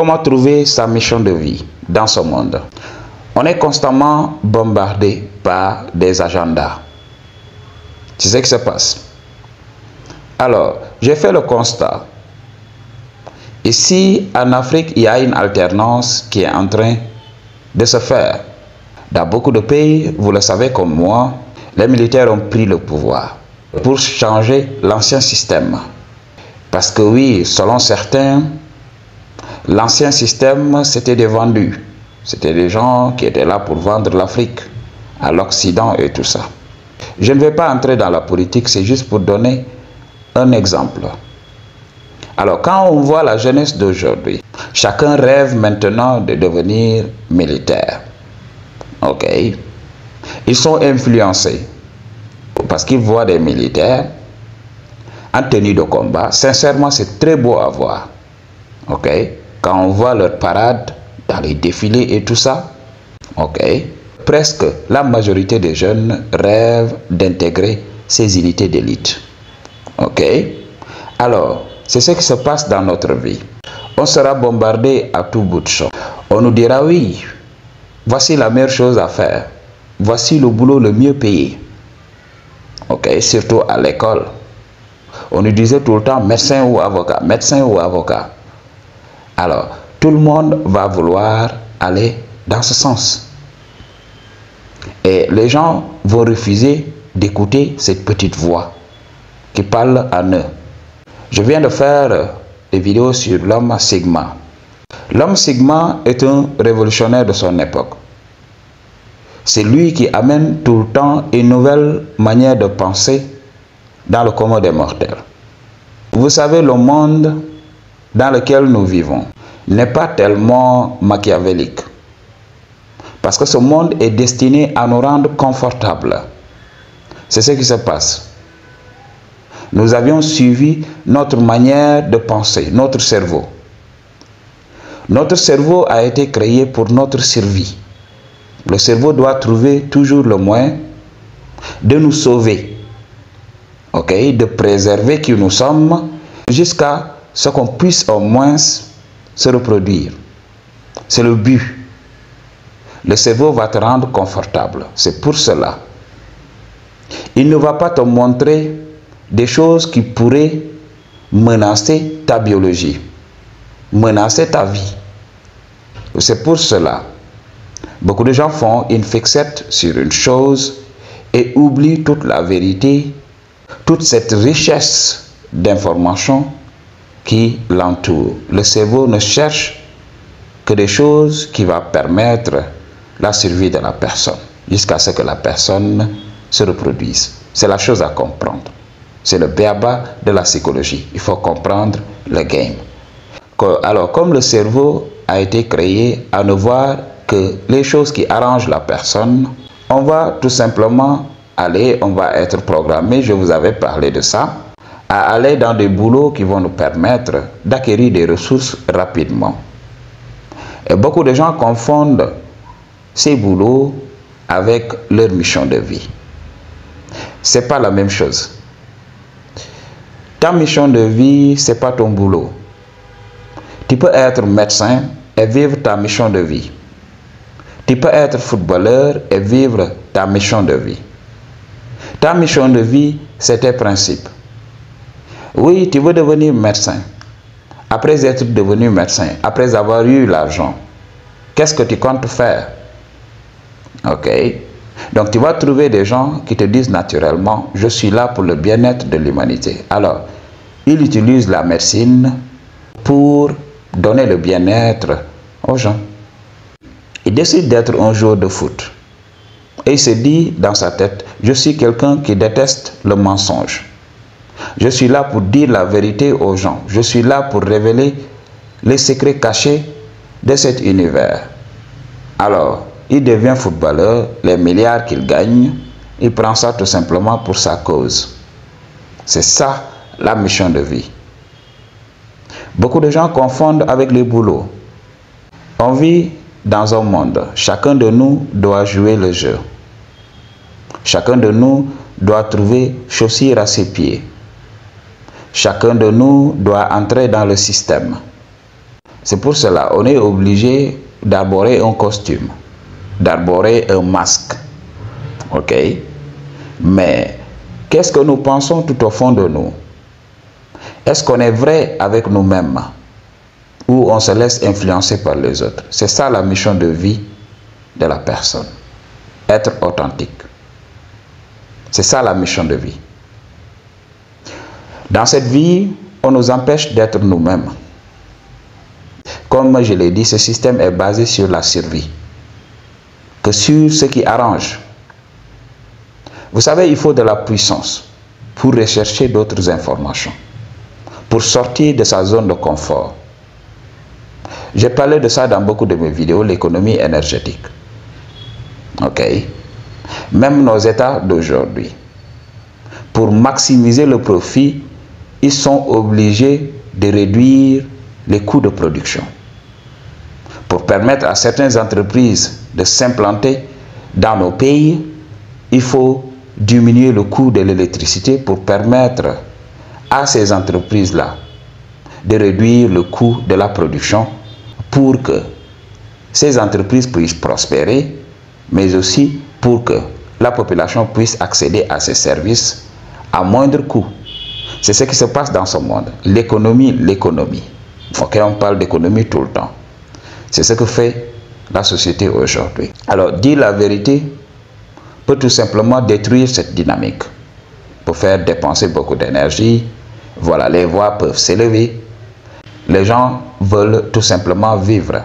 Comment trouver sa mission de vie dans ce monde? On est constamment bombardé par des agendas. Tu sais ce qui se passe? Alors, j'ai fait le constat. Ici, en Afrique, il y a une alternance qui est en train de se faire. Dans beaucoup de pays, vous le savez comme moi, les militaires ont pris le pouvoir pour changer l'ancien système. Parce que oui, selon certains, l'ancien système, c'était des vendus. C'était des gens qui étaient là pour vendre l'Afrique à l'Occident et tout ça. Je ne vais pas entrer dans la politique, c'est juste pour donner un exemple. Alors, quand on voit la jeunesse d'aujourd'hui, chacun rêve maintenant de devenir militaire. Ok? Ils sont influencés parce qu'ils voient des militaires en tenue de combat. Sincèrement, c'est très beau à voir. Ok? Quand on voit leur parade dans les défilés et tout ça, ok? Presque la majorité des jeunes rêvent d'intégrer ces unités d'élite. Ok? Alors, c'est ce qui se passe dans notre vie. On sera bombardé à tout bout de champ. On nous dira oui, voici la meilleure chose à faire. Voici le boulot le mieux payé. Ok? Surtout à l'école. On nous disait tout le temps médecin ou avocat, médecin ou avocat. Alors, tout le monde va vouloir aller dans ce sens. Et les gens vont refuser d'écouter cette petite voix qui parle en eux. Je viens de faire des vidéos sur l'homme Sigma. L'homme Sigma est un révolutionnaire de son époque. C'est lui qui amène tout le temps une nouvelle manière de penser dans le commun des mortels. Vous savez, le monde dans lequel nous vivons n'est pas tellement machiavélique. Parce que ce monde est destiné à nous rendre confortables. C'est ce qui se passe. Nous avions suivi notre manière de penser, notre cerveau. Notre cerveau a été créé pour notre survie. Le cerveau doit trouver toujours le moyen de nous sauver, ok, de préserver qui nous sommes jusqu'à ce qu'on puisse au moins se reproduire. C'est le but. Le cerveau va te rendre confortable. C'est pour cela. Il ne va pas te montrer des choses qui pourraient menacer ta biologie, menacer ta vie. C'est pour cela. Beaucoup de gens font une fixette sur une chose et oublient toute la vérité, toute cette richesse d'informations qui l'entoure. Le cerveau ne cherche que des choses qui vont permettre la survie de la personne, jusqu'à ce que la personne se reproduise. C'est la chose à comprendre. C'est le b.a.-ba de la psychologie. Il faut comprendre le game. Alors, comme le cerveau a été créé à ne voir que les choses qui arrangent la personne, on va tout simplement aller, on va être programmé, je vous avais parlé de ça, à aller dans des boulots qui vont nous permettre d'acquérir des ressources rapidement. Et beaucoup de gens confondent ces boulots avec leur mission de vie. Ce n'est pas la même chose. Ta mission de vie, ce n'est pas ton boulot. Tu peux être médecin et vivre ta mission de vie. Tu peux être footballeur et vivre ta mission de vie. Ta mission de vie, c'est tes principes. Oui, tu veux devenir médecin. Après être devenu médecin, après avoir eu l'argent, qu'est-ce que tu comptes faire? Ok? Donc tu vas trouver des gens qui te disent naturellement, je suis là pour le bien-être de l'humanité. Alors, ils utilisent la médecine pour donner le bien-être aux gens. Il décide d'être un joueur de foot. Et il se dit dans sa tête, je suis quelqu'un qui déteste le mensonge. Je suis là pour dire la vérité aux gens. Je suis là pour révéler les secrets cachés de cet univers. Alors, il devient footballeur, les milliards qu'il gagne, il prend ça tout simplement pour sa cause. C'est ça la mission de vie. Beaucoup de gens confondent avec les boulots. On vit dans un monde, chacun de nous doit jouer le jeu. Chacun de nous doit trouver chaussures à ses pieds. Chacun de nous doit entrer dans le système. C'est pour cela on est obligé d'arborer un costume, d'arborer un masque. Ok? Mais qu'est-ce que nous pensons tout au fond de nous? Est-ce qu'on est vrai avec nous-mêmes ou on se laisse influencer par les autres? C'est ça la mission de vie de la personne. Être authentique. C'est ça la mission de vie. Dans cette vie, on nous empêche d'être nous-mêmes. Comme je l'ai dit, ce système est basé sur la survie, que sur ce qui arrange. Vous savez, il faut de la puissance pour rechercher d'autres informations, pour sortir de sa zone de confort. J'ai parlé de ça dans beaucoup de mes vidéos, l'économie énergétique. Ok? Même nos États d'aujourd'hui, pour maximiser le profit, ils sont obligés de réduire les coûts de production. Pour permettre à certaines entreprises de s'implanter dans nos pays, il faut diminuer le coût de l'électricité pour permettre à ces entreprises-là de réduire le coût de la production pour que ces entreprises puissent prospérer, mais aussi pour que la population puisse accéder à ces services à moindre coût. C'est ce qui se passe dans ce monde. L'économie. Ok, on parle d'économie tout le temps. C'est ce que fait la société aujourd'hui. Alors, dire la vérité peut tout simplement détruire cette dynamique. Pour faire dépenser beaucoup d'énergie, voilà, les voix peuvent s'élever. Les gens veulent tout simplement vivre.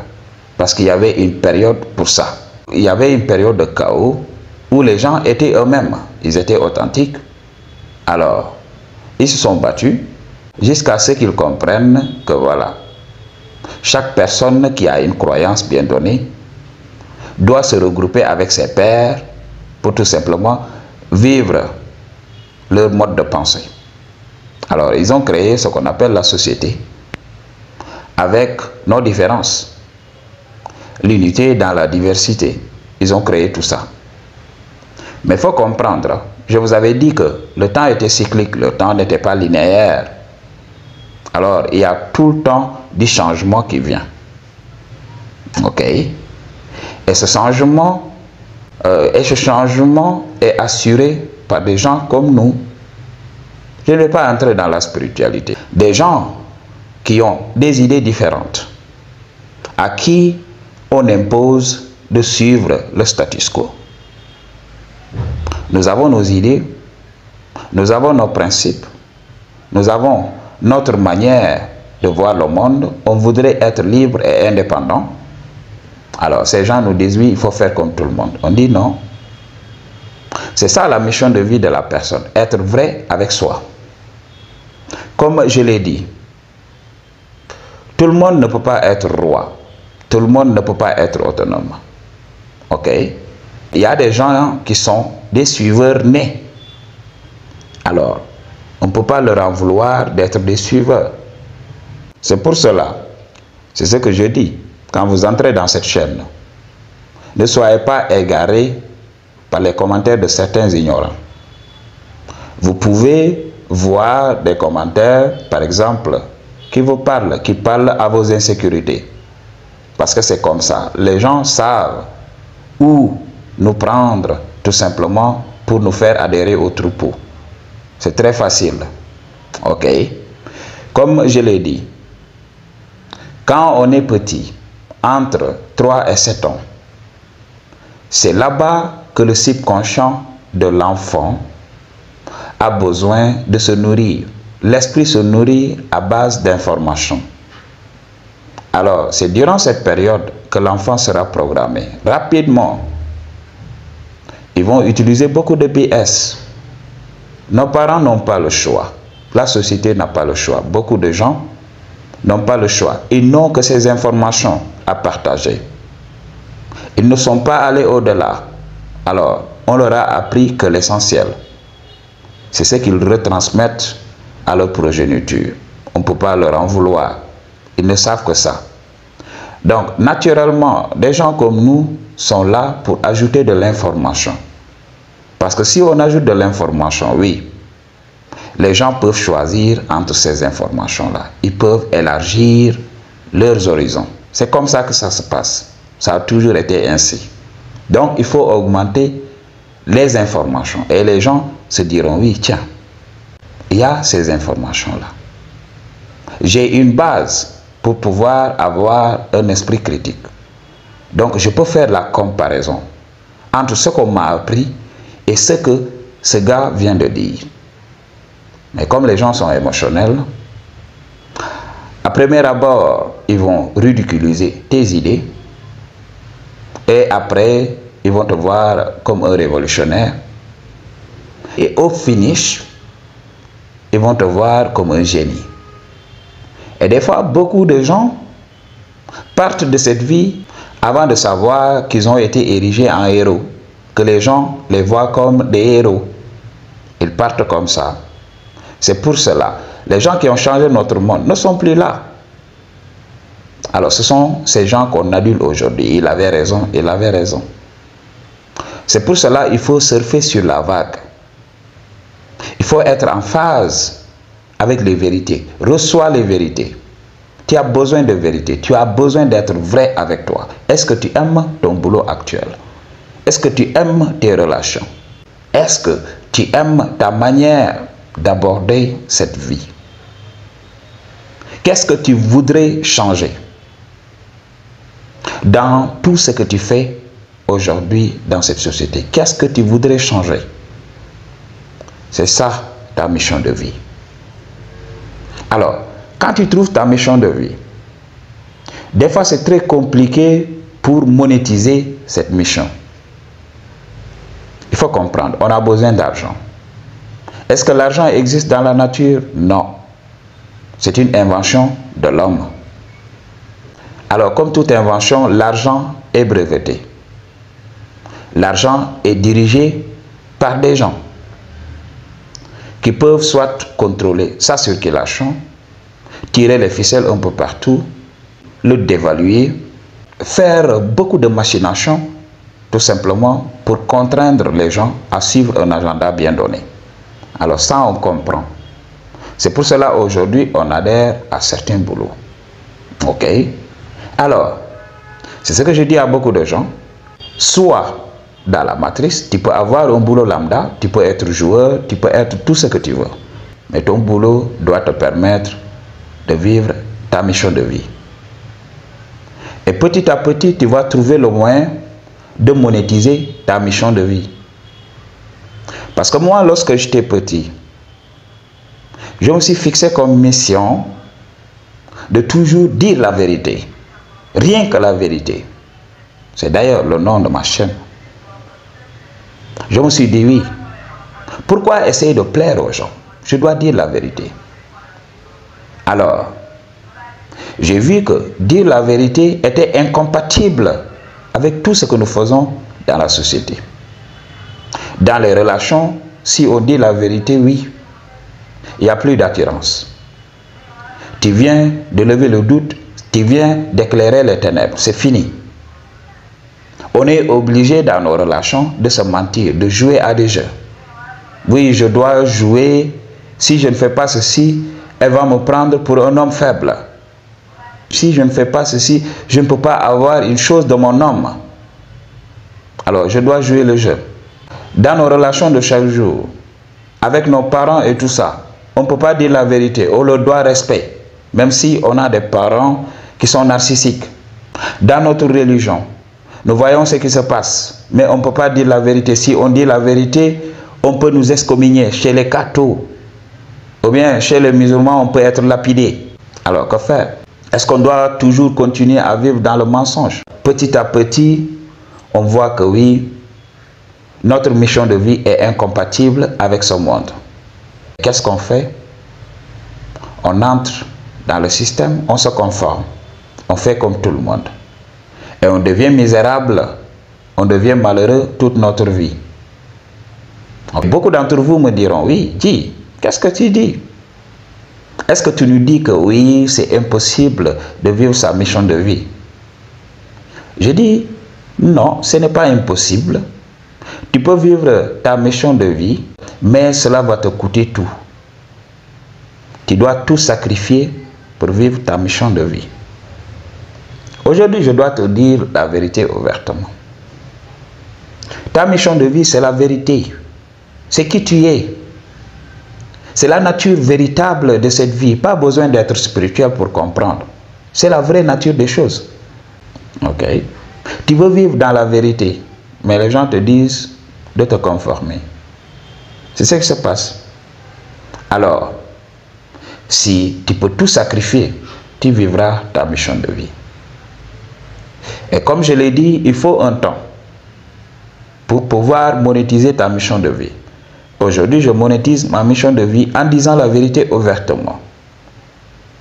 Parce qu'il y avait une période pour ça. Il y avait une période de chaos où les gens étaient eux-mêmes. Ils étaient authentiques. Alors, ils se sont battus jusqu'à ce qu'ils comprennent que voilà, chaque personne qui a une croyance bien donnée doit se regrouper avec ses pairs pour tout simplement vivre leur mode de pensée. Alors, ils ont créé ce qu'on appelle la société avec nos différences. L'unité dans la diversité. Ils ont créé tout ça. Mais il faut comprendre, je vous avais dit que le temps était cyclique, le temps n'était pas linéaire. Alors, il y a tout le temps du changement qui vient. Ok? Et ce changement est assuré par des gens comme nous. Je ne vais pas entrer dans la spiritualité. Des gens qui ont des idées différentes, à qui on impose de suivre le status quo. Nous avons nos idées, nous avons nos principes, nous avons notre manière de voir le monde. On voudrait être libre et indépendant. Alors ces gens nous disent oui, il faut faire comme tout le monde. On dit non. C'est ça la mission de vie de la personne, être vrai avec soi. Comme je l'ai dit, tout le monde ne peut pas être roi. Tout le monde ne peut pas être autonome. Ok? Il y a des gens qui sont des suiveurs nés. Alors, on ne peut pas leur en vouloir d'être des suiveurs. C'est pour cela, c'est ce que je dis, quand vous entrez dans cette chaîne, ne soyez pas égarés par les commentaires de certains ignorants. Vous pouvez voir des commentaires, par exemple, qui vous parlent, qui parlent à vos insécurités. Parce que c'est comme ça. Les gens savent où nous prendre tout simplement pour nous faire adhérer au troupeau. C'est très facile. Ok? Comme je l'ai dit, quand on est petit, entre 3 et 7 ans, c'est là-bas que le subconscient de l'enfant a besoin de se nourrir. L'esprit se nourrit à base d'informations. Alors, c'est durant cette période que l'enfant sera programmé. Rapidement, ils vont utiliser beaucoup de BS. Nos parents n'ont pas le choix. La société n'a pas le choix. Beaucoup de gens n'ont pas le choix. Ils n'ont que ces informations à partager. Ils ne sont pas allés au-delà. Alors, on leur a appris que l'essentiel, c'est ce qu'ils retransmettent à leur progéniture. On ne peut pas leur en vouloir. Ils ne savent que ça. Donc, naturellement, des gens comme nous sont là pour ajouter de l'information. Parce que si on ajoute de l'information, oui, les gens peuvent choisir entre ces informations-là. Ils peuvent élargir leurs horizons. C'est comme ça que ça se passe. Ça a toujours été ainsi. Donc, il faut augmenter les informations. Et les gens se diront, oui, tiens, il y a ces informations-là. J'ai une base pour pouvoir avoir un esprit critique. Donc, je peux faire la comparaison entre ce qu'on m'a appris et ce que ce gars vient de dire. Mais comme les gens sont émotionnels, à premier abord, ils vont ridiculiser tes idées et après, ils vont te voir comme un révolutionnaire et au finish, ils vont te voir comme un génie. Et des fois, beaucoup de gens partent de cette vie avant de savoir qu'ils ont été érigés en héros, que les gens les voient comme des héros. Ils partent comme ça. C'est pour cela, les gens qui ont changé notre monde ne sont plus là. Alors, ce sont ces gens qu'on adule aujourd'hui. Il avait raison, il avait raison. C'est pour cela qu'il faut surfer sur la vague. Il faut être en phase avec les vérités. Reçois les vérités. Tu as besoin de vérité. Tu as besoin d'être vrai avec toi. Est-ce que tu aimes ton boulot actuel? Est-ce que tu aimes tes relations? Est-ce que tu aimes ta manière d'aborder cette vie? Qu'est-ce que tu voudrais changer dans tout ce que tu fais aujourd'hui dans cette société? Qu'est-ce que tu voudrais changer? C'est ça ta mission de vie. Alors, quand tu trouves ta mission de vie, des fois c'est très compliqué pour monétiser cette mission. Il faut comprendre, on a besoin d'argent. Est-ce que l'argent existe dans la nature? Non. C'est une invention de l'homme. Alors, comme toute invention, l'argent est breveté. L'argent est dirigé par des gens qui peuvent soit contrôler sa circulation, tirer les ficelles un peu partout, le dévaluer, faire beaucoup de machinations, tout simplement pour contraindre les gens à suivre un agenda bien donné. Alors ça, on comprend. C'est pour cela aujourd'hui, on adhère à certains boulots. Ok? Alors, c'est ce que je dis à beaucoup de gens. Soit dans la matrice, tu peux avoir un boulot lambda, tu peux être joueur, tu peux être tout ce que tu veux. Mais ton boulot doit te permettre de vivre ta mission de vie. Et petit à petit, tu vas trouver le moyen de monétiser ta mission de vie. Parce que moi, lorsque j'étais petit, je me suis fixé comme mission de toujours dire la vérité. Rien que la vérité. C'est d'ailleurs le nom de ma chaîne. Je me suis dit oui. Pourquoi essayer de plaire aux gens? Je dois dire la vérité. Alors, j'ai vu que dire la vérité était incompatible avec tout ce que nous faisons dans la société. Dans les relations, si on dit la vérité, oui, il n'y a plus d'attirance. Tu viens de lever le doute, tu viens d'éclairer les ténèbres, c'est fini. On est obligé dans nos relations de se mentir, de jouer à des jeux. Oui, je dois jouer, si je ne fais pas ceci, elle va me prendre pour un homme faible. Si je ne fais pas ceci, je ne peux pas avoir une chose de mon homme. Alors, je dois jouer le jeu. Dans nos relations de chaque jour, avec nos parents et tout ça, on ne peut pas dire la vérité, on leur doit respect. Même si on a des parents qui sont narcissiques. Dans notre religion, nous voyons ce qui se passe, mais on ne peut pas dire la vérité. Si on dit la vérité, on peut nous excommunier. Chez les cathos, ou bien chez les musulmans, on peut être lapidé. Alors, que faire? Est-ce qu'on doit toujours continuer à vivre dans le mensonge? Petit à petit, on voit que oui, notre mission de vie est incompatible avec ce monde. Qu'est-ce qu'on fait? On entre dans le système, on se conforme. On fait comme tout le monde. Et on devient misérable, on devient malheureux toute notre vie. Beaucoup d'entre vous me diront, oui, dis, qu'est-ce que tu dis? Est-ce que tu nous dis que oui, c'est impossible de vivre sa mission de vie? Je dis, non, ce n'est pas impossible. Tu peux vivre ta mission de vie, mais cela va te coûter tout. Tu dois tout sacrifier pour vivre ta mission de vie. Aujourd'hui, je dois te dire la vérité ouvertement. Ta mission de vie, c'est la vérité. C'est qui tu es. C'est la nature véritable de cette vie. Pas besoin d'être spirituel pour comprendre. C'est la vraie nature des choses. Ok? Tu veux vivre dans la vérité, mais les gens te disent de te conformer. C'est ce qui se passe. Alors, si tu peux tout sacrifier, tu vivras ta mission de vie. Et comme je l'ai dit, il faut un temps pour pouvoir monétiser ta mission de vie. Aujourd'hui, je monétise ma mission de vie en disant la vérité ouvertement.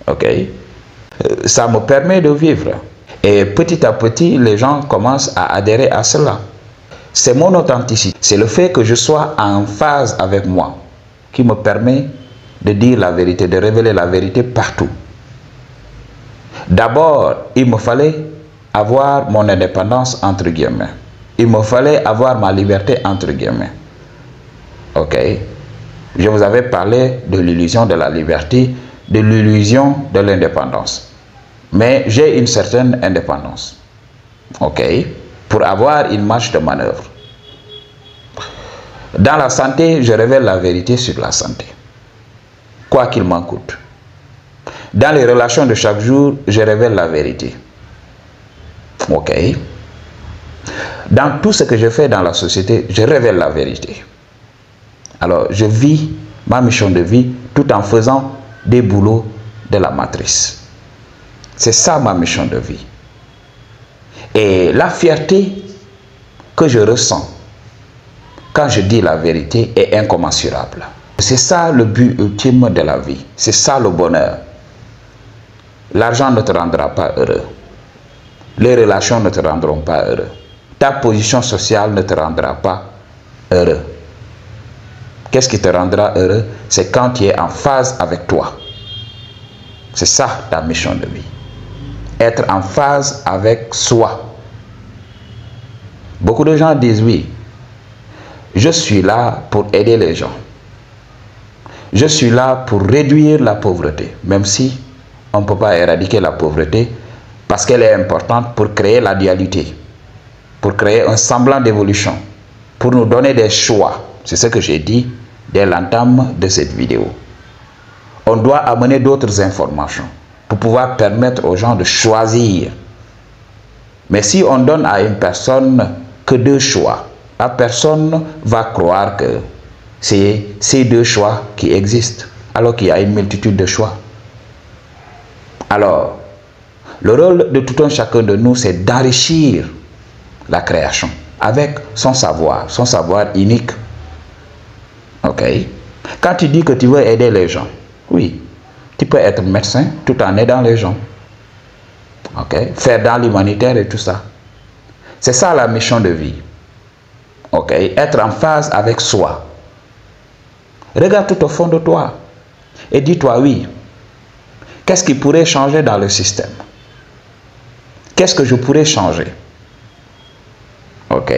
Ok? Ça me permet de vivre. Et petit à petit, les gens commencent à adhérer à cela. C'est mon authenticité. C'est le fait que je sois en phase avec moi qui me permet de dire la vérité, de révéler la vérité partout. D'abord, il me fallait avoir mon indépendance entre guillemets. Il me fallait avoir ma liberté entre guillemets. Ok? Je vous avais parlé de l'illusion de la liberté, de l'illusion de l'indépendance. Mais j'ai une certaine indépendance. Ok? Pour avoir une marge de manœuvre. Dans la santé, je révèle la vérité sur la santé. Quoi qu'il m'en coûte. Dans les relations de chaque jour, je révèle la vérité. Ok? Dans tout ce que je fais dans la société, je révèle la vérité. Alors, je vis ma mission de vie tout en faisant des boulots de la matrice. C'est ça ma mission de vie. Et la fierté que je ressens quand je dis la vérité est incommensurable. C'est ça le but ultime de la vie. C'est ça le bonheur. L'argent ne te rendra pas heureux. Les relations ne te rendront pas heureux. Ta position sociale ne te rendra pas heureux. Qu'est-ce qui te rendra heureux? C'est quand tu es en phase avec toi. C'est ça ta mission de vie. Être en phase avec soi. Beaucoup de gens disent oui, je suis là pour aider les gens. Je suis là pour réduire la pauvreté, même si on ne peut pas éradiquer la pauvreté parce qu'elle est importante pour créer la dualité, pour créer un semblant d'évolution, pour nous donner des choix. C'est ce que j'ai dit dès l'entame de cette vidéo. On doit amener d'autres informations pour pouvoir permettre aux gens de choisir. Mais si on donne à une personne que deux choix, la personne va croire que c'est ces deux choix qui existent, alors qu'il y a une multitude de choix. Alors, le rôle de tout un chacun de nous, c'est d'enrichir la création avec son savoir unique. Ok? Quand tu dis que tu veux aider les gens, oui, tu peux être médecin tout en aidant les gens. Ok? Faire dans l'humanitaire et tout ça. C'est ça la mission de vie. Ok? Être en phase avec soi. Regarde tout au fond de toi et dis-toi oui. Qu'est-ce qui pourrait changer dans le système? Qu'est-ce que je pourrais changer? Ok?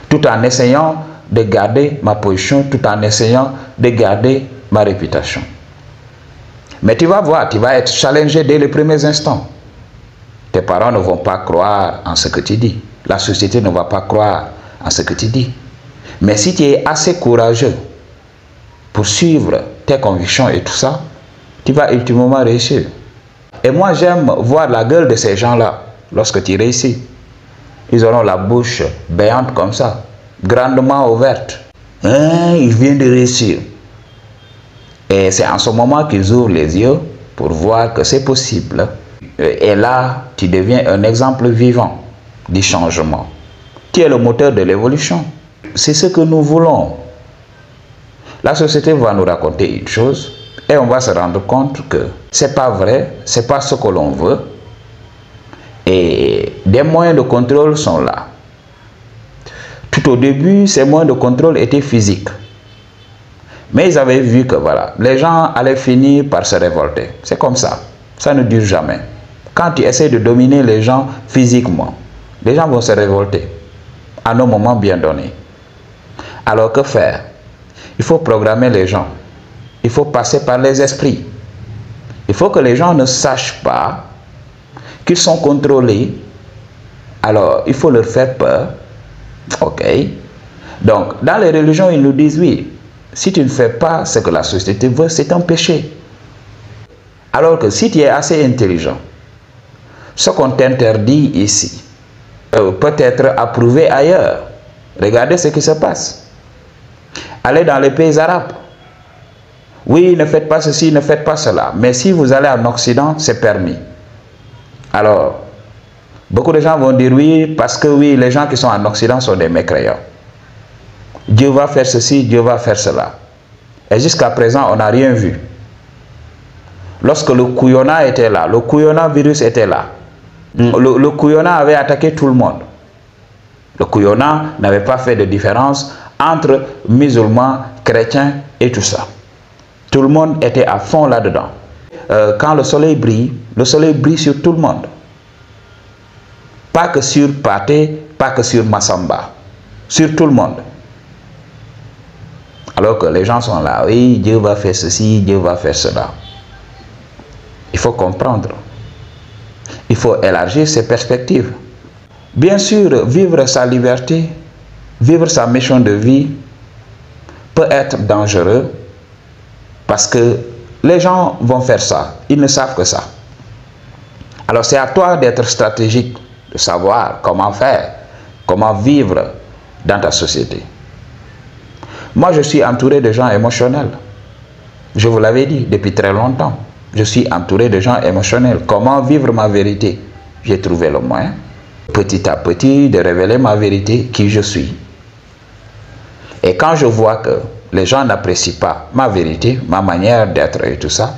Tout en essayant de garder ma position, tout en essayant de garder ma réputation. Mais tu vas voir, tu vas être challengé dès les premiers instants. Tes parents ne vont pas croire en ce que tu dis. La société ne va pas croire en ce que tu dis. Mais si tu es assez courageux pour suivre tes convictions et tout ça, tu vas ultimement réussir. Et moi, j'aime voir la gueule de ces gens-là lorsque tu réussis. Ils auront la bouche béante comme ça, grandement ouverte. Hein, il vient de réussir. Et c'est en ce moment qu'ils ouvrent les yeux pour voir que c'est possible. Et là, tu deviens un exemple vivant du changement. Tu es le moteur de l'évolution. C'est ce que nous voulons. La société va nous raconter une chose et on va se rendre compte que c'est pas vrai, c'est pas ce que l'on veut. Et des moyens de contrôle sont là. Tout au début, ces moyens de contrôle étaient physiques. Mais ils avaient vu que voilà, les gens allaient finir par se révolter. C'est comme ça. Ça ne dure jamais. Quand tu essaies de dominer les gens physiquement, les gens vont se révolter à un moment bien donné. Alors que faire? Il faut programmer les gens. Il faut passer par les esprits. Il faut que les gens ne sachent pas qu'ils sont contrôlés, alors il faut leur faire peur. Ok. Donc, dans les religions, ils nous disent oui, si tu ne fais pas ce que la société veut, c'est un péché. Alors que si tu es assez intelligent, ce qu'on t'interdit ici peut être approuvé ailleurs. Regardez ce qui se passe. Allez dans les pays arabes. Oui, ne faites pas ceci, ne faites pas cela. Mais si vous allez en Occident, c'est permis. Alors, beaucoup de gens vont dire oui, parce que oui, les gens qui sont en Occident sont des mécréants. Dieu va faire ceci, Dieu va faire cela. Et jusqu'à présent, on n'a rien vu. Lorsque le couillonnat était là, le couillonnavirus était là, le couillonnat avait attaqué tout le monde. Le couillonnat n'avait pas fait de différence entre musulmans, chrétiens et tout ça. Tout le monde était à fond là-dedans. Quand le soleil brille sur tout le monde. Pas que sur Pathé, pas que sur Massamba. Sur tout le monde. Alors que les gens sont là, oui, Dieu va faire ceci, Dieu va faire cela. Il faut comprendre. Il faut élargir ses perspectives. Bien sûr, vivre sa liberté, vivre sa mission de vie peut être dangereux parce que les gens vont faire ça. Ils ne savent que ça. Alors c'est à toi d'être stratégique, de savoir comment faire, comment vivre dans ta société. Moi, je suis entouré de gens émotionnels. Je vous l'avais dit depuis très longtemps. Je suis entouré de gens émotionnels. Comment vivre ma vérité? J'ai trouvé le moyen, petit à petit, de révéler ma vérité, qui je suis. Et quand je vois que les gens n'apprécient pas ma vérité, ma manière d'être et tout ça,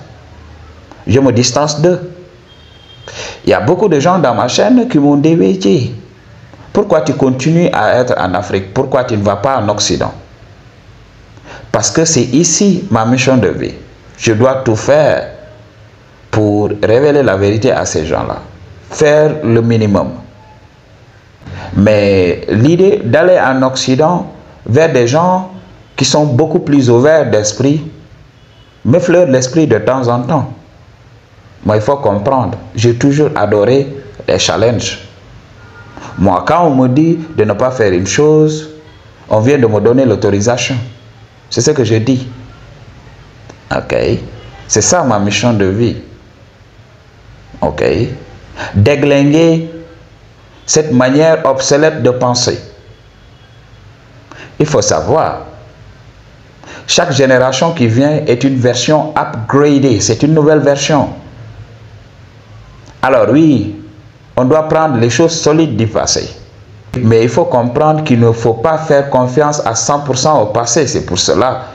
je me distance d'eux. Il y a beaucoup de gens dans ma chaîne qui m'ont dit, pourquoi tu continues à être en Afrique? Pourquoi tu ne vas pas en Occident? Parce que c'est ici ma mission de vie. Je dois tout faire pour révéler la vérité à ces gens-là. Faire le minimum. Mais l'idée d'aller en Occident vers des gens qui sont beaucoup plus ouverts d'esprit m'effleure l'esprit de temps en temps. Moi, il faut comprendre. J'ai toujours adoré les challenges. Moi, quand on me dit de ne pas faire une chose, on vient de me donner l'autorisation. C'est ce que je dis. Ok. C'est ça ma mission de vie. Ok. Déglinguer cette manière obsolète de penser. Il faut savoir, chaque génération qui vient est une version upgradée. C'est une nouvelle version. Alors oui, on doit prendre les choses solides du passé. Mais il faut comprendre qu'il ne faut pas faire confiance à 100% au passé. C'est pour cela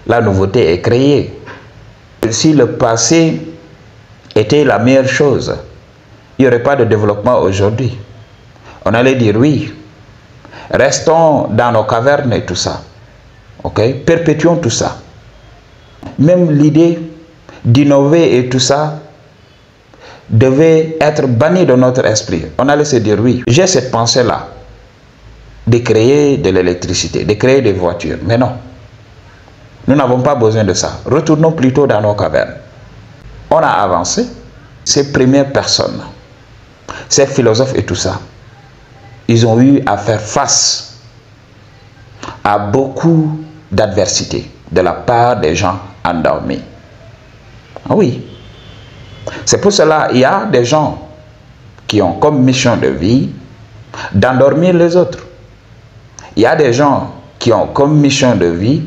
que la nouveauté est créée. Si le passé était la meilleure chose, il n'y aurait pas de développement aujourd'hui. On allait dire oui, restons dans nos cavernes et tout ça. Ok? Perpétuons tout ça. Même l'idée d'innover et tout ça devait être banni de notre esprit. On allait se dire oui, j'ai cette pensée-là de créer de l'électricité, de créer des voitures. Mais non, nous n'avons pas besoin de ça. Retournons plutôt dans nos cavernes. On a avancé. Ces premières personnes, ces philosophes et tout ça, ils ont eu à faire face à beaucoup d'adversité de la part des gens endormis. Oui. C'est pour cela qu'il y a des gens qui ont comme mission de vie d'endormir les autres. Il y a des gens qui ont comme mission de vie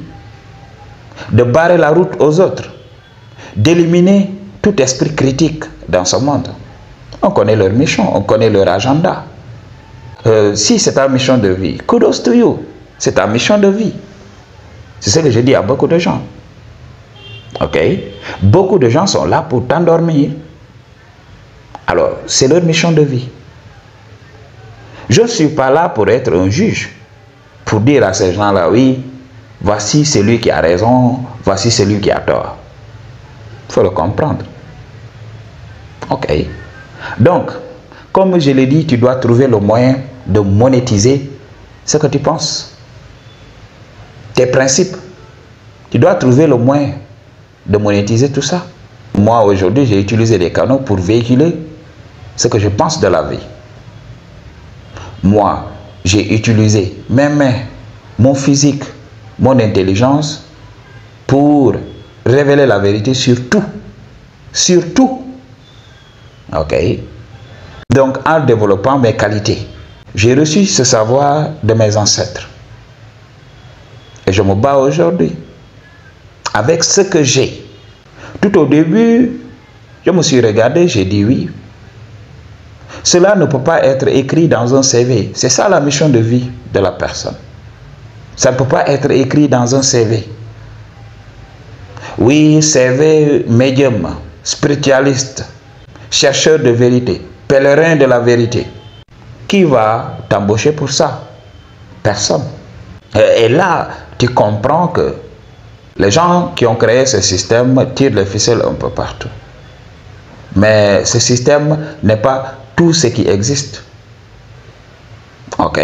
de barrer la route aux autres, d'éliminer tout esprit critique dans ce monde. On connaît leur mission, on connaît leur agenda. Si c'est ta mission de vie, kudos to you, c'est ta mission de vie. C'est ce que je dis à beaucoup de gens. Ok? Beaucoup de gens sont là pour t'endormir. Alors, c'est leur mission de vie. Je ne suis pas là pour être un juge, pour dire à ces gens-là, oui, voici celui qui a raison, voici celui qui a tort. Il faut le comprendre. Ok? Donc, comme je l'ai dit, tu dois trouver le moyen de monétiser ce que tu penses. Tes principes. Tu dois trouver le moyen de monétiser tout ça. Moi, aujourd'hui, j'ai utilisé des canaux pour véhiculer ce que je pense de la vie. Moi, j'ai utilisé mes mains, mon physique, mon intelligence pour révéler la vérité sur tout. Sur tout. Ok? Donc, en développant mes qualités, j'ai reçu ce savoir de mes ancêtres. Et je me bats aujourd'hui avec ce que j'ai. Tout au début, je me suis regardé, j'ai dit oui. Cela ne peut pas être écrit dans un CV. C'est ça la mission de vie de la personne. Ça ne peut pas être écrit dans un CV. Oui, CV médium, spiritualiste, chercheur de vérité, pèlerin de la vérité. Qui va t'embaucher pour ça? Personne. Et là, tu comprends que les gens qui ont créé ce système tirent les ficelles un peu partout. Mais ce système n'est pas tout ce qui existe. Ok?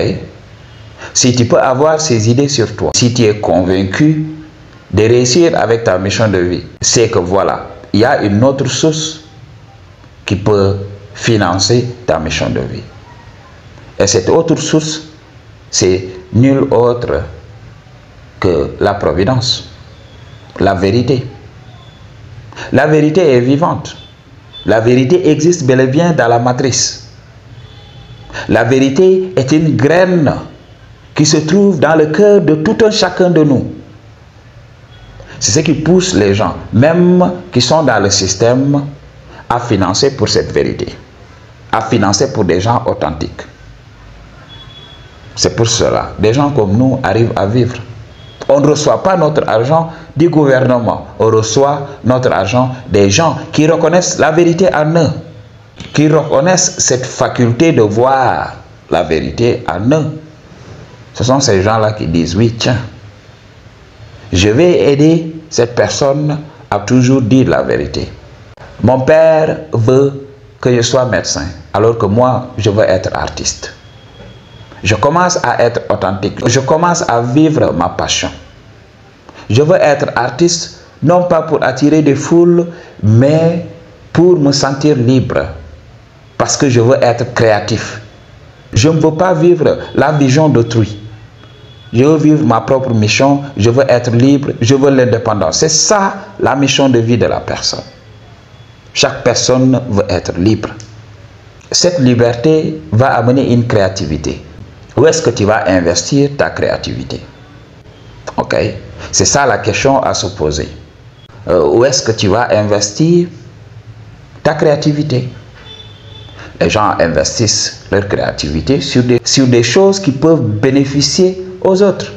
Si tu peux avoir ces idées sur toi, si tu es convaincu de réussir avec ta mission de vie, c'est que voilà, il y a une autre source qui peut financer ta mission de vie. Et cette autre source, c'est nul autre que la providence, la vérité. La vérité est vivante. La vérité existe bel et bien dans la matrice. La vérité est une graine qui se trouve dans le cœur de tout un chacun de nous. C'est ce qui pousse les gens, même qui sont dans le système, à financer pour cette vérité, à financer pour des gens authentiques. C'est pour cela, des gens comme nous arrivent à vivre. On ne reçoit pas notre argent du gouvernement, on reçoit notre argent des gens qui reconnaissent la vérité en eux, qui reconnaissent cette faculté de voir la vérité en eux. Ce sont ces gens-là qui disent, oui, tiens, je vais aider cette personne à toujours dire la vérité. Mon père veut que je sois médecin, alors que moi, je veux être artiste. Je commence à être authentique. Je commence à vivre ma passion. Je veux être artiste, non pas pour attirer des foules, mais pour me sentir libre. Parce que je veux être créatif. Je ne veux pas vivre la vision d'autrui. Je veux vivre ma propre mission. Je veux être libre. Je veux l'indépendance. C'est ça la mission de vie de la personne. Chaque personne veut être libre. Cette liberté va amener une créativité. Où est-ce que tu vas investir ta créativité? Ok? C'est ça la question à se poser. Où est-ce que tu vas investir ta créativité? Les gens investissent leur créativité sur des choses qui peuvent bénéficier aux autres.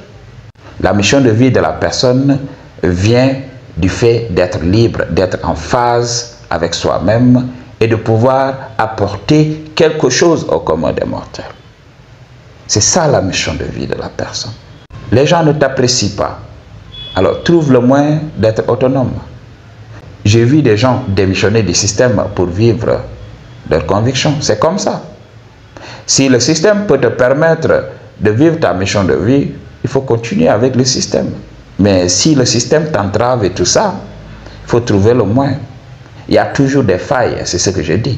La mission de vie de la personne vient du fait d'être libre, d'être en phase avec soi-même et de pouvoir apporter quelque chose au commun des mortels. C'est ça la mission de vie de la personne. Les gens ne t'apprécient pas. Alors trouve le moyen d'être autonome. J'ai vu des gens démissionner du système pour vivre leurs convictions. C'est comme ça. Si le système peut te permettre de vivre ta mission de vie, il faut continuer avec le système. Mais si le système t'entrave et tout ça, il faut trouver le moyen. Il y a toujours des failles, c'est ce que je dis.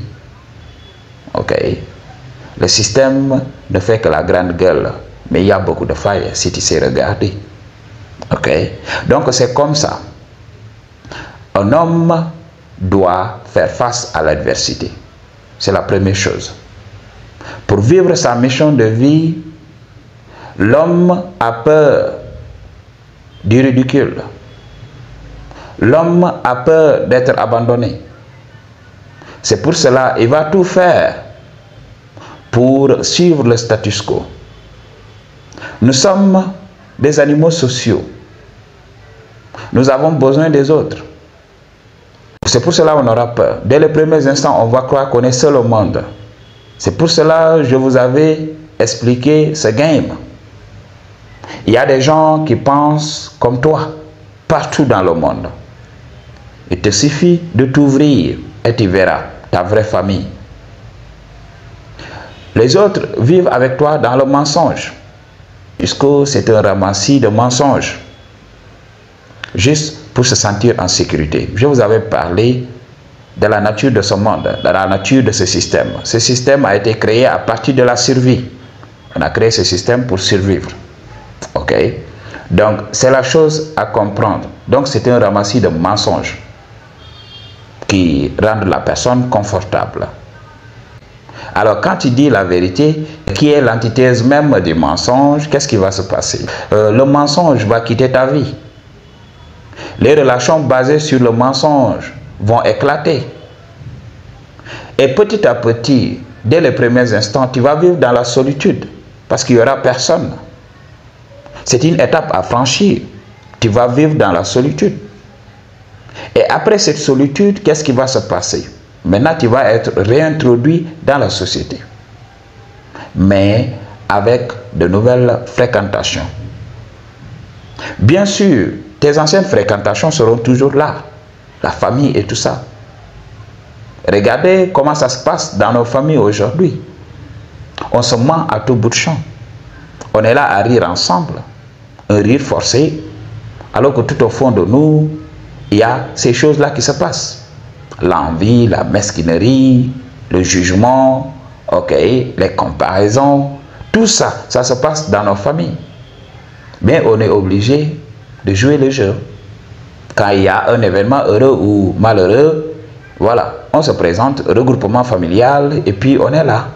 Ok? Le système ne fait que la grande gueule, mais il y a beaucoup de failles si tu sais regarder. Ok? Donc c'est comme ça. Un homme doit faire face à l'adversité. C'est la première chose. Pour vivre sa mission de vie, l'homme a peur du ridicule. L'homme a peur d'être abandonné. C'est pour cela qu'il va tout faire pour suivre le status quo. Nous sommes des animaux sociaux. Nous avons besoin des autres. C'est pour cela qu'on aura peur. Dès les premiers instants, on va croire qu'on est seul au monde. C'est pour cela que je vous avais expliqué ce game. Il y a des gens qui pensent comme toi, partout dans le monde. Il te suffit de t'ouvrir et tu verras ta vraie famille. Les autres vivent avec toi dans le mensonge, puisque c'est un ramassis de mensonges, juste pour se sentir en sécurité. Je vous avais parlé de la nature de ce monde, de la nature de ce système. Ce système a été créé à partir de la survie. On a créé ce système pour survivre. Ok? Donc, c'est la chose à comprendre. Donc, c'est un ramassis de mensonges qui rendent la personne confortable. Alors, quand tu dis la vérité, qui est l'antithèse même du mensonge, qu'est-ce qui va se passer? Le mensonge va quitter ta vie. Les relations basées sur le mensonge vont éclater. Et petit à petit, dès les premiers instants, tu vas vivre dans la solitude parce qu'il n'y aura personne. C'est une étape à franchir. Tu vas vivre dans la solitude. Et après cette solitude, qu'est-ce qui va se passer? Maintenant, tu vas être réintroduit dans la société. Mais avec de nouvelles fréquentations. Bien sûr, tes anciennes fréquentations seront toujours là. La famille et tout ça. Regardez comment ça se passe dans nos familles aujourd'hui. On se ment à tout bout de champ. On est là à rire ensemble. Un rire forcé. Alors que tout au fond de nous, il y a ces choses-là qui se passent. L'envie, la mesquinerie, le jugement, ok, les comparaisons. Tout ça, ça se passe dans nos familles. Mais on est obligé de jouer le jeu. Quand il y a un événement heureux ou malheureux, voilà, on se présente, regroupement familial, et puis on est là.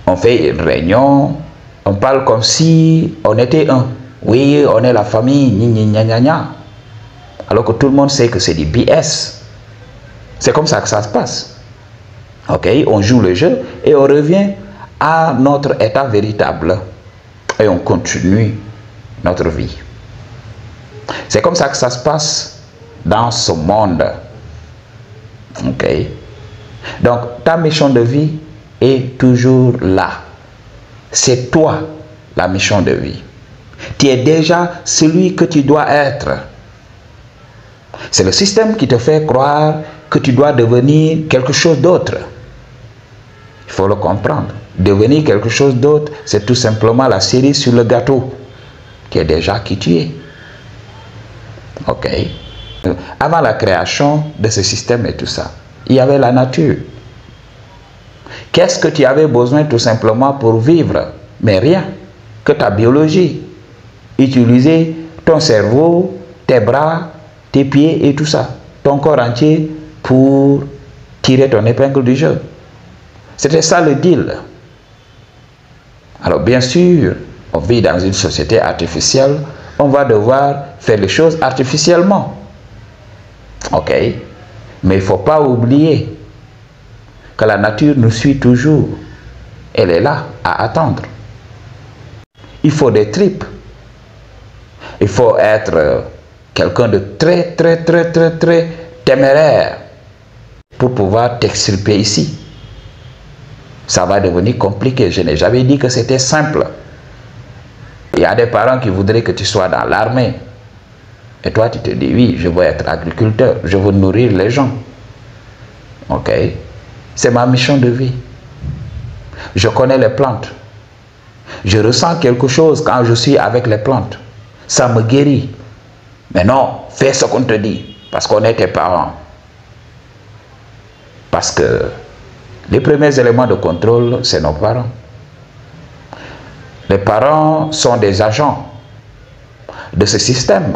On fait une réunion, on parle comme si on était un. Oui, on est la famille, gna gna gna. Alors que tout le monde sait que c'est du BS. C'est comme ça que ça se passe. Ok, on joue le jeu et on revient à notre état véritable. Et on continue notre vie. C'est comme ça que ça se passe dans ce monde. Ok. Donc, ta mission de vie est toujours là. C'est toi, la mission de vie. Tu es déjà celui que tu dois être. C'est le système qui te fait croire que tu dois devenir quelque chose d'autre. Il faut le comprendre. Devenir quelque chose d'autre, c'est tout simplement la cerise sur le gâteau. Tu es déjà qui tu es. Ok. Avant la création de ce système et tout ça, il y avait la nature. Qu'est-ce que tu avais besoin tout simplement pour vivre? Mais rien que ta biologie. Utiliser ton cerveau, tes bras, tes pieds et tout ça. Ton corps entier pour tirer ton épingle du jeu. C'était ça le deal. Alors bien sûr, on vit dans une société artificielle. On va devoir faire les choses artificiellement. Ok? Mais il ne faut pas oublier que la nature nous suit toujours. Elle est là à attendre. Il faut des tripes. Il faut être quelqu'un de très téméraire pour pouvoir t'extirper ici. Ça va devenir compliqué. Je n'ai jamais dit que c'était simple. Il y a des parents qui voudraient que tu sois dans l'armée. Et toi, tu te dis, oui, je veux être agriculteur. Je veux nourrir les gens. Ok? C'est ma mission de vie. Je connais les plantes. Je ressens quelque chose quand je suis avec les plantes. Ça me guérit. Mais non, fais ce qu'on te dit. Parce qu'on est tes parents. Parce que les premiers éléments de contrôle, c'est nos parents. Les parents sont des agents de ce système,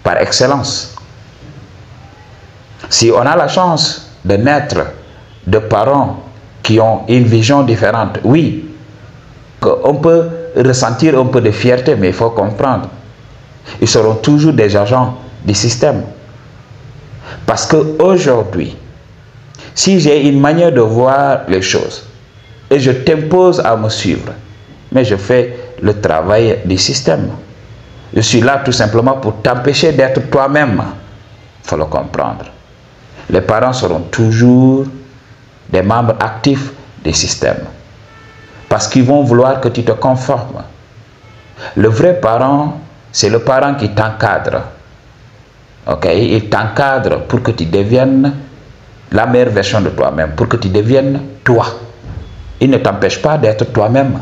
par excellence. Si on a la chance de naître de parents qui ont une vision différente, oui, on peut ressentir un peu de fierté, mais il faut comprendre. Ils seront toujours des agents du système. Parce qu'aujourd'hui, si j'ai une manière de voir les choses, et je t'impose à me suivre, mais je fais le travail du système. Je suis là tout simplement pour t'empêcher d'être toi-même. Il faut le comprendre. Les parents seront toujours des membres actifs du système. Parce qu'ils vont vouloir que tu te conformes. Le vrai parent, c'est le parent qui t'encadre. Ok? Il t'encadre pour que tu deviennes la meilleure version de toi-même, pour que tu deviennes toi. Il ne t'empêche pas d'être toi-même.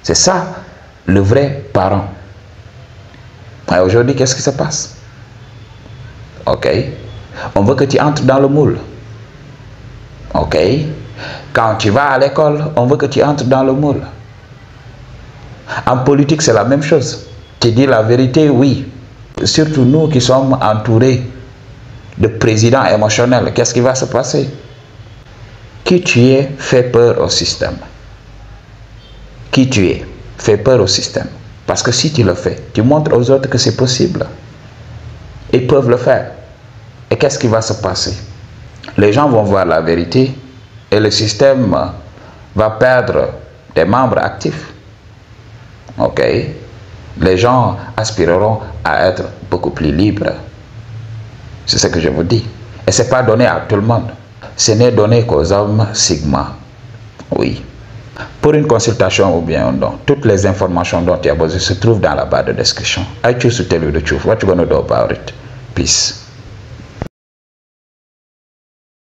C'est ça, le vrai parent. Et aujourd'hui, qu'est-ce qui se passe? Ok? On veut que tu entres dans le moule. Ok? Quand tu vas à l'école, on veut que tu entres dans le moule. En politique, c'est la même chose. Tu dis la vérité, oui. Surtout nous qui sommes entourés de présidents émotionnels, qu'est-ce qui va se passer? Qui tu es fait peur au système. Qui tu es fait peur au système. Parce que si tu le fais, tu montres aux autres que c'est possible. Ils peuvent le faire. Et qu'est-ce qui va se passer? Les gens vont voir la vérité et le système va perdre des membres actifs. Ok? Les gens aspireront à être beaucoup plus libres. C'est ce que je vous dis. Et ce n'est pas donné à tout le monde. Ce n'est donné qu'aux hommes sigma. Oui. Pour une consultation ou bien un don, toutes les informations dont tu as besoin se trouvent dans la barre de description. I choose to tell you the truth. What you gonna do about it? Peace.